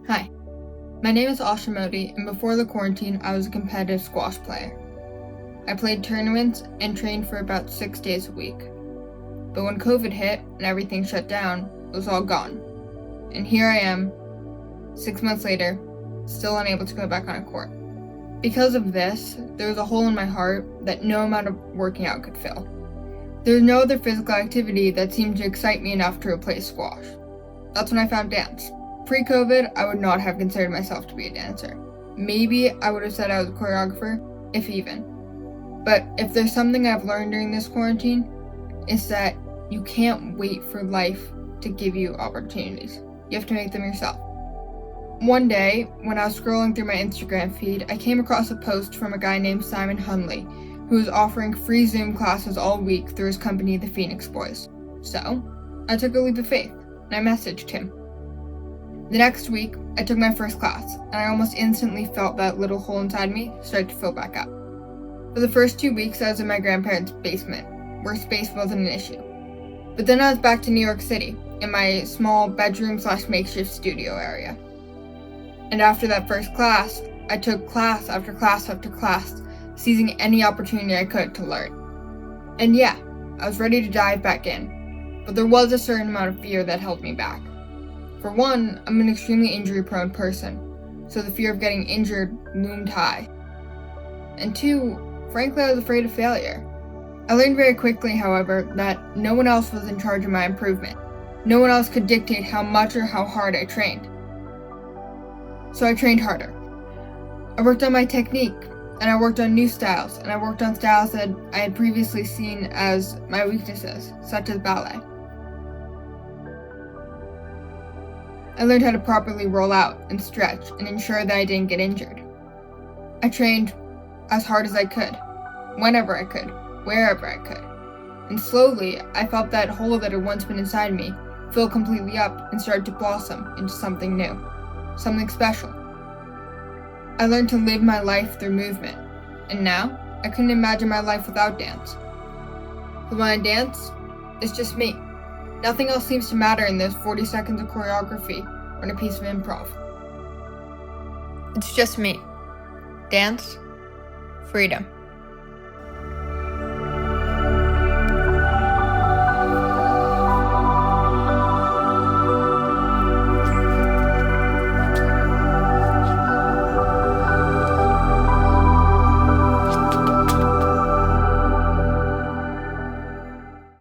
Hi, my name is Asha Mody, and before the quarantine, I was a competitive squash player. I played tournaments and trained for about 6 days a week. But when COVID hit and everything shut down, it was all gone. And here I am, 6 months later, still unable to go back on a court. Because of this, there was a hole in my heart that no amount of working out could fill. There was no other physical activity that seemed to excite me enough to replace squash. That's when I found dance. Pre-COVID, I would not have considered myself to be a dancer. Maybe I would have said I was a choreographer, if even. But if there's something I've learned during this quarantine, it's that you can't wait for life to give you opportunities. You have to make them yourself. One day, when I was scrolling through my Instagram feed, I came across a post from a guy named Simon Hunley, who was offering free Zoom classes all week through his company, the Phoenix Boys. So, I took a leap of faith, and I messaged him. The next week, I took my first class, and I almost instantly felt that little hole inside me start to fill back up. For the first 2 weeks, I was in my grandparents' basement, where space wasn't an issue. But then I was back to New York City, in my small bedroom/makeshift studio area. And after that first class, I took class after class after class, seizing any opportunity I could to learn. And yeah, I was ready to dive back in, but there was a certain amount of fear that held me back. For one, I'm an extremely injury-prone person, so the fear of getting injured loomed high. And two, frankly, I was afraid of failure. I learned very quickly, however, that no one else was in charge of my improvement. No one else could dictate how much or how hard I trained. So I trained harder. I worked on my technique, and I worked on new styles, and I worked on styles that I had previously seen as my weaknesses, such as ballet. I learned how to properly roll out and stretch and ensure that I didn't get injured. I trained as hard as I could, whenever I could, wherever I could. And slowly, I felt that hole that had once been inside me fill completely up and start to blossom into something new, something special. I learned to live my life through movement, and now I couldn't imagine my life without dance. But when I dance, it's just me. Nothing else seems to matter in those 40 seconds of choreography or in a piece of improv. It's just me. Dance, freedom.